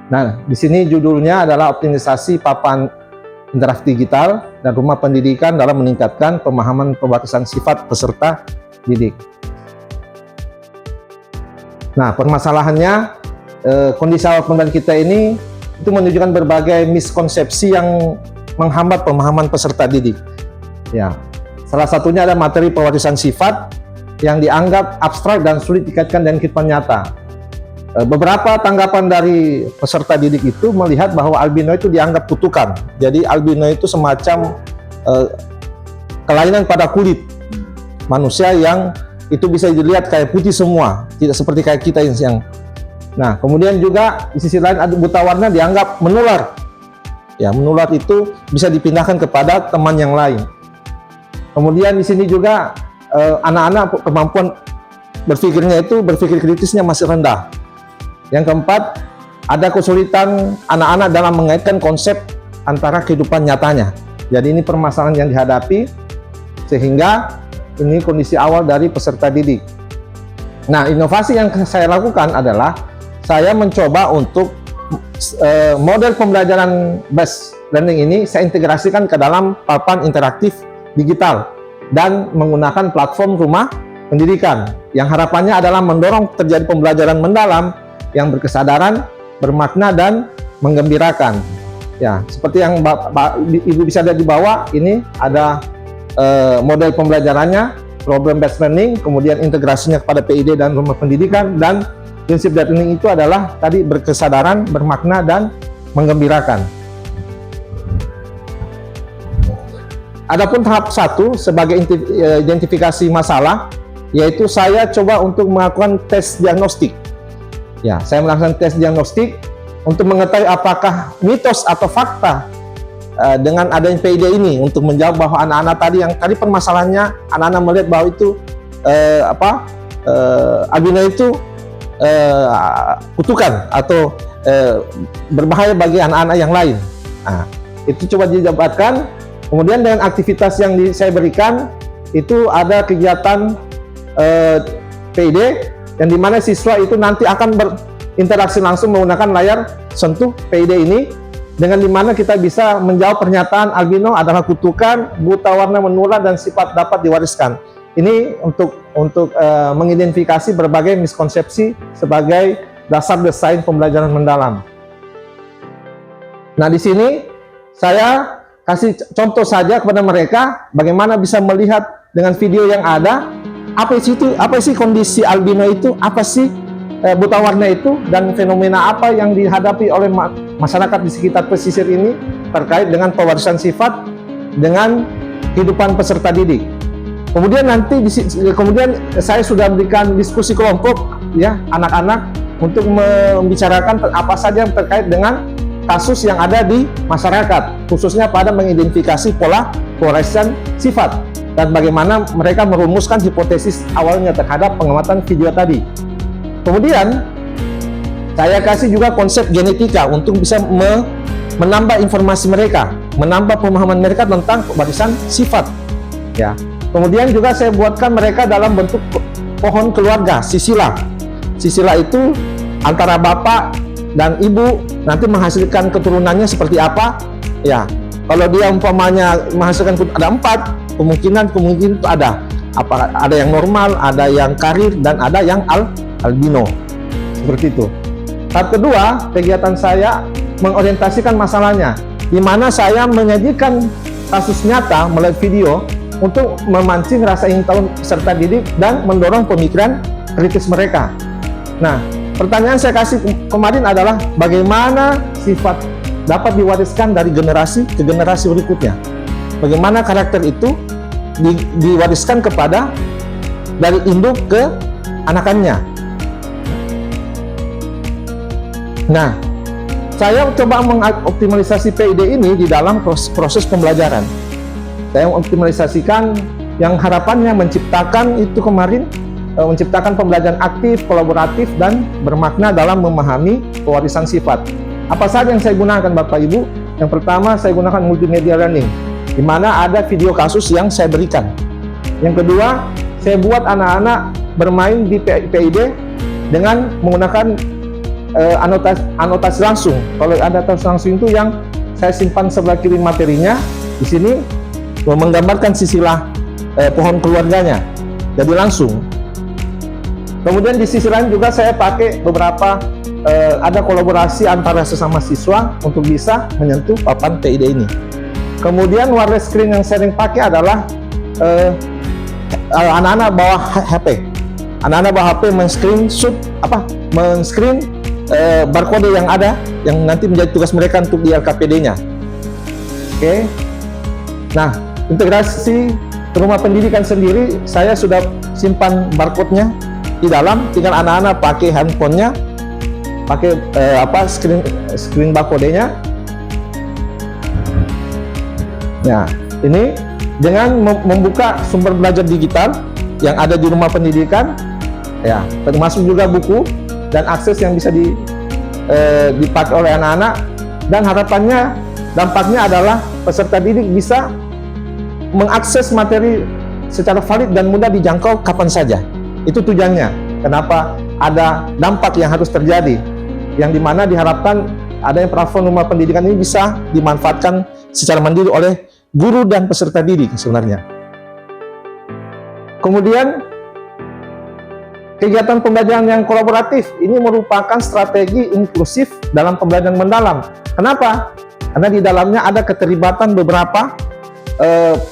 Nah, di sini judulnya adalah optimisasi papan interaktif digital dan rumah pendidikan dalam meningkatkan pemahaman pembatasan sifat peserta didik. Nah, permasalahannya kondisi awal pembelajaran kita ini itu menunjukkan berbagai miskonsepsi yang menghambat pemahaman peserta didik. Ya, salah satunya ada materi pewarisan sifat yang dianggap abstrak dan sulit dikaitkan dengan kehidupan nyata. Beberapa tanggapan dari peserta didik itu melihat bahwa albino itu dianggap kutukan. Jadi albino itu semacam kelainan pada kulit manusia yang itu bisa dilihat kayak putih semua, tidak seperti kayak kita yang. Nah, kemudian juga di sisi lain buta warna dianggap menular. Ya, menular itu bisa dipindahkan kepada teman yang lain. Kemudian di sini juga anak-anak kemampuan berpikirnya itu berpikir kritisnya masih rendah. Yang keempat, ada kesulitan anak-anak dalam mengaitkan konsep antara kehidupan nyatanya. Jadi ini permasalahan yang dihadapi sehingga ini kondisi awal dari peserta didik. Nah, inovasi yang saya lakukan adalah saya mencoba untuk model pembelajaran based learning ini saya integrasikan ke dalam papan interaktif digital dan menggunakan platform rumah pendidikan yang harapannya adalah mendorong terjadi pembelajaran mendalam yang berkesadaran, bermakna, dan menggembirakan. Ya, seperti yang Ibu bisa lihat di bawah, ini ada model pembelajarannya, problem based learning, kemudian integrasinya kepada PID dan rumah pendidikan, dan prinsip learning itu adalah tadi berkesadaran, bermakna, dan menggembirakan. Adapun tahap 1 sebagai identifikasi masalah, yaitu saya coba untuk melakukan tes diagnostik. Ya, saya melakukan tes diagnostik untuk mengetahui apakah mitos atau fakta dengan adanya PID ini untuk menjawab bahwa anak-anak tadi permasalahannya anak-anak melihat bahwa itu albino itu kutukan atau berbahaya bagi anak-anak yang lain. Nah, itu coba dijabarkan. Kemudian dengan aktivitas yang saya berikan itu ada kegiatan PID yang dimana siswa itu nanti akan berinteraksi langsung menggunakan layar sentuh PID ini, dengan dimana kita bisa menjawab pernyataan albino adalah kutukan, buta warna menular, dan sifat dapat diwariskan. Ini untuk mengidentifikasi berbagai miskonsepsi sebagai dasar desain pembelajaran mendalam. Nah, di sini saya kasih contoh saja kepada mereka bagaimana bisa melihat dengan video yang ada apa sih kondisi albino itu, apa sih buta warna itu, dan fenomena apa yang dihadapi oleh masyarakat di sekitar pesisir ini terkait dengan pewarisan sifat dengan kehidupan peserta didik. Kemudian kemudian saya sudah berikan diskusi kelompok ya anak-anak untuk membicarakan apa saja yang terkait dengan kasus yang ada di masyarakat, khususnya pada mengidentifikasi pola pewarisan sifat dan bagaimana mereka merumuskan hipotesis awalnya terhadap pengamatan video tadi. Kemudian saya kasih juga konsep genetika untuk bisa menambah informasi mereka, menambah pemahaman mereka tentang pewarisan sifat. Ya. Kemudian juga saya buatkan mereka dalam bentuk pohon keluarga, silsilah. Silsilah itu antara bapak dan ibu nanti menghasilkan keturunannya seperti apa. Ya, kalau dia umpamanya menghasilkan ada 4, kemungkinan itu ada. Ada yang normal, ada yang karir, dan ada yang albino. Seperti itu. Tahap kedua, kegiatan saya mengorientasikan masalahnya, di mana saya menyajikan kasus nyata melalui video untuk memancing rasa ingin tahu peserta didik dan mendorong pemikiran kritis mereka. Nah, pertanyaan saya kasih kemarin adalah bagaimana sifat dapat diwariskan dari generasi ke generasi berikutnya. Bagaimana karakter itu diwariskan dari induk ke anakannya. Nah, saya coba mengoptimalisasi PID ini di dalam proses pembelajaran. Saya mengoptimalisasikan yang harapannya menciptakan pembelajaran aktif, kolaboratif, dan bermakna dalam memahami pewarisan sifat. Apa saja yang saya gunakan Bapak Ibu? Yang pertama, saya gunakan multimedia learning, di mana ada video kasus yang saya berikan. Yang kedua, saya buat anak-anak bermain di PID dengan menggunakan anotasi langsung. Kalau anotasi langsung itu yang saya simpan sebelah kiri materinya. Di sini menggambarkan silsilah pohon keluarganya, jadi langsung. Kemudian di sisi lain juga saya pakai beberapa ada kolaborasi antara sesama siswa untuk bisa menyentuh papan PID ini. Kemudian wireless screen yang sering pakai adalah anak-anak bawa HP. Anak-anak bawa HP men-screen barcode yang ada, yang nanti menjadi tugas mereka untuk di LKPD-nya. Oke. Nah, integrasi ke rumah pendidikan sendiri, saya sudah simpan barcode-nya di dalam. Tinggal anak-anak pakai handphonenya, pakai screen barcode-nya. Nah, ini dengan membuka sumber belajar digital yang ada di rumah pendidikan, ya, termasuk juga buku dan akses yang bisa dipakai oleh anak-anak. Dan harapannya, dampaknya adalah peserta didik bisa mengakses materi secara valid dan mudah dijangkau kapan saja. Itu tujuannya. Kenapa ada dampak yang harus terjadi, yang dimana diharapkan adanya platform rumah pendidikan ini bisa dimanfaatkan secara mandiri oleh guru dan peserta didik sebenarnya. Kemudian kegiatan pembelajaran yang kolaboratif ini merupakan strategi inklusif dalam pembelajaran mendalam. Kenapa? Karena di dalamnya ada keterlibatan beberapa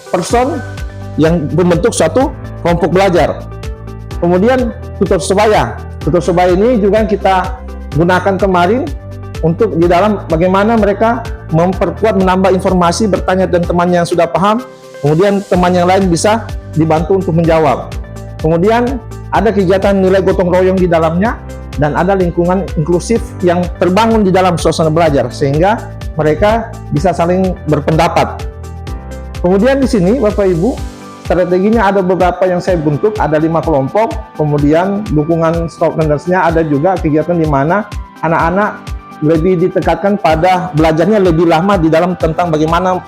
person yang membentuk suatu kelompok belajar. Kemudian tutor sebaya ini juga kita gunakan kemarin untuk di dalam bagaimana mereka memperkuat, menambah informasi, bertanya dan teman yang sudah paham, kemudian teman yang lain bisa dibantu untuk menjawab. Kemudian ada kegiatan nilai gotong royong di dalamnya, dan ada lingkungan inklusif yang terbangun di dalam suasana belajar sehingga mereka bisa saling berpendapat. Kemudian di sini Bapak Ibu, strateginya ada beberapa yang saya bentuk, ada 5 kelompok. Kemudian dukungan stakeholders-nya, ada juga kegiatan di mana anak-anak lebih ditekatkan pada belajarnya lebih lama di dalam tentang bagaimana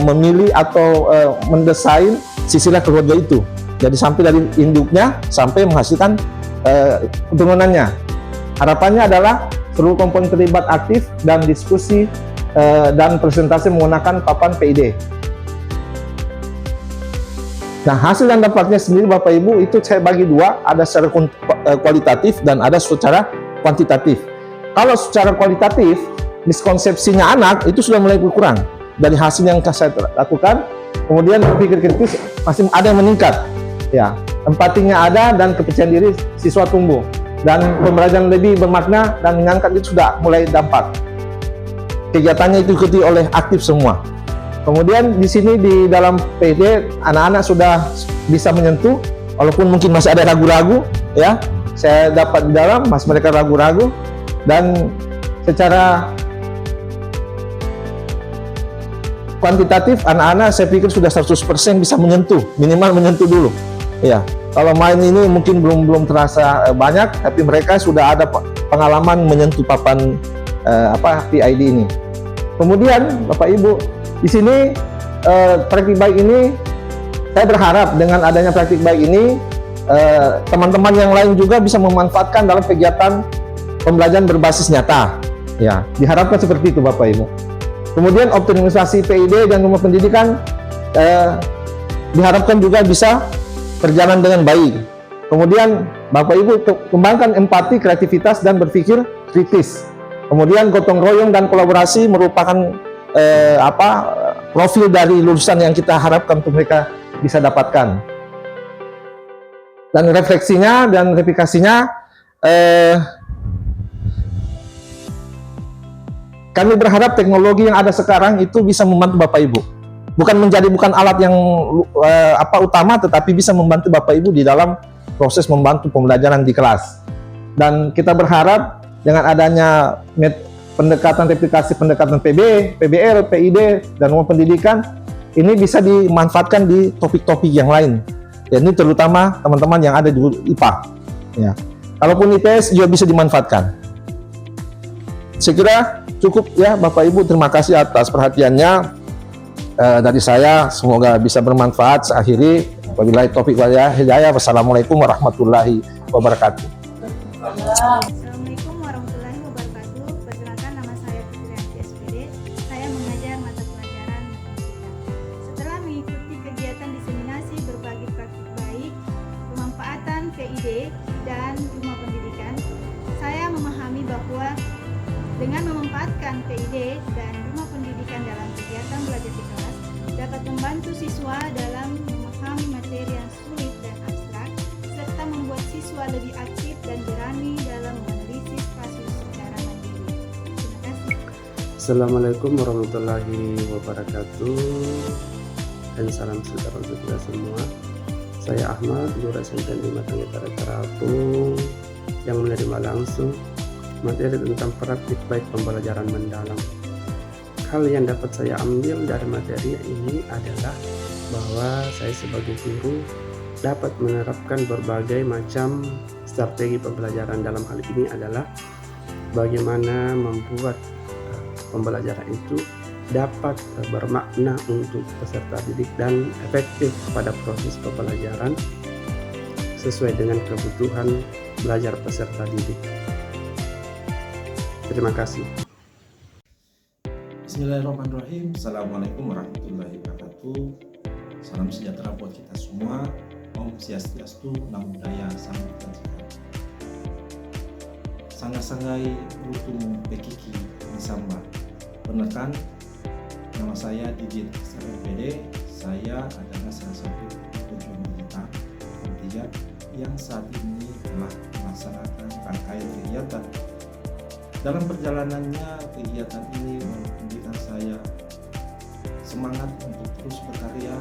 memilih atau mendesain silsilah keluarga itu. Jadi sampai dari induknya sampai menghasilkan keturunannya. Harapannya adalah seluruh komponen terlibat aktif dan diskusi dan presentasi menggunakan papan PID. Nah, hasil dan dampaknya sendiri Bapak Ibu itu saya bagi dua, ada secara kualitatif dan ada secara kuantitatif. Kalau secara kualitatif, miskonsepsinya anak itu sudah mulai berkurang dari hasil yang saya lakukan. Kemudian berpikir kritis masih ada yang meningkat, ya, empatinya ada dan kepercayaan diri siswa tumbuh, dan pembelajaran lebih bermakna dan menyenangkan itu sudah mulai dampak. Kegiatannya itu diikuti oleh aktif semua. Kemudian di sini di dalam PD anak-anak sudah bisa menyentuh, walaupun mungkin masih ada ragu-ragu, ya. Saya dapat di dalam, masih mereka ragu-ragu, dan secara kuantitatif anak-anak saya pikir sudah 100% bisa menyentuh, minimal menyentuh dulu. Ya, kalau main ini mungkin belum terasa banyak, tapi mereka sudah ada pengalaman menyentuh papan PID ini. Kemudian Bapak Ibu, di sini praktik baik ini, saya berharap dengan adanya praktik baik ini teman-teman yang lain juga bisa memanfaatkan dalam kegiatan pembelajaran berbasis nyata. Ya, diharapkan seperti itu Bapak Ibu. Kemudian optimalisasi PID dan rumah pendidikan diharapkan juga bisa berjalan dengan baik. Kemudian Bapak Ibu kembangkan empati, kreativitas dan berpikir kritis. Kemudian gotong royong dan kolaborasi merupakan profil dari lulusan yang kita harapkan untuk mereka bisa dapatkan. Dan refleksinya dan replikasinya, kami berharap teknologi yang ada sekarang itu bisa membantu Bapak Ibu. Bukan alat yang utama, tetapi bisa membantu Bapak Ibu di dalam proses membantu pembelajaran di kelas. Dan kita berharap dengan adanya pendekatan replikasi, pendekatan PB, PBL, PID, dan rumah pendidikan, ini bisa dimanfaatkan di topik-topik yang lain. Ya, ini terutama teman-teman yang ada di IPA. Ya. Kalaupun IPS juga bisa dimanfaatkan. Saya kira cukup ya Bapak Ibu, terima kasih atas perhatiannya dari saya, semoga bisa bermanfaat. Saya akhiri, wabillahi taufiq wal hidayah. Wassalamualaikum warahmatullahi wabarakatuh. Assalamualaikum warahmatullahi wabarakatuh. Dengan memanfaatkan PID dan rumah pendidikan dalam kegiatan belajar di kelas dapat membantu siswa dalam memahami materi yang sulit dan abstrak, serta membuat siswa lebih aktif dan berani dalam menganalisis kasus secara mandiri. Terima kasih. Assalamualaikum warahmatullahi wabarakatuh, dan salam sejahtera untuk kita semua. Saya Ahmad, guru SMP 5 Tangitara Terapung, yang menerima langsung materi tentang praktik baik pembelajaran mendalam. Hal yang dapat saya ambil dari materi ini adalah bahwa saya sebagai guru dapat menerapkan berbagai macam strategi pembelajaran. Dalam hal ini adalah bagaimana membuat pembelajaran itu dapat bermakna untuk peserta didik dan efektif pada proses pembelajaran sesuai dengan kebutuhan belajar peserta didik. Terima kasih. Bismillahirrahmanirrahim. Assalamualaikum warahmatullahi wabarakatuh. Salam sejahtera buat kita semua. Om Swastiastu, Namo Buddhaya, Salam Kebajikan. Sangat-sangai Rutung Pekiki Nisamba. Benar kan? Nama saya Didit SRPD. Saya adalah salah satu pejuang digital ketiga yang saat ini telah melaksanakan rangkaian kegiatan. Dalam perjalanannya, kegiatan ini memberikan saya semangat untuk terus berkarya,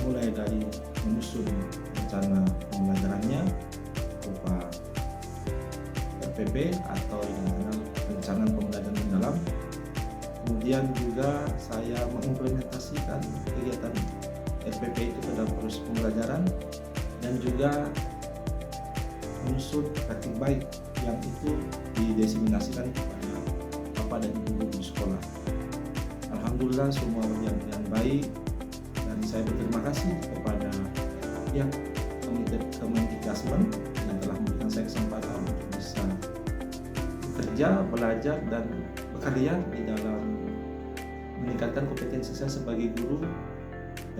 mulai dari menyusun rencana pembelajarannya berupa RPP atau yang dikenal rencana pembelajaran mendalam. Kemudian juga saya mengimplementasikan kegiatan RPP itu ke dalam proses pembelajaran, dan juga menyusun praktik baik yang itu didiseminasikan kepada bapak dan ibu guru sekolah. Alhamdulillah semua berjalan baik, dan saya berterima kasih kepada pihak Kemendikbud yang telah memberikan saya kesempatan untuk bisa bekerja, belajar, dan bekerja di dalam meningkatkan kompetensi saya sebagai guru.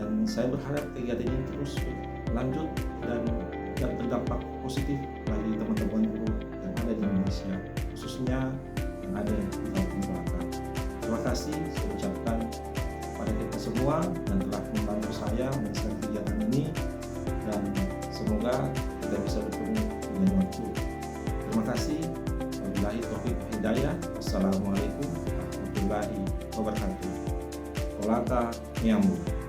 Dan saya berharap kegiatan ini terus lanjut dan berdampak positif bagi teman-teman guru yang ada di Indonesia, khususnya yang ada di Kabupaten Kolaka. Terima kasih saya ucapkan pada kita semua yang telah membantu saya menyelesaikan kegiatan ini, dan semoga kita bisa bertemu dengan waktu. Terima kasih. Wabillahi taufiq wal hidayah. Wassalamualaikum warahmatullahi wabarakatuh. Kolaka Nyambung.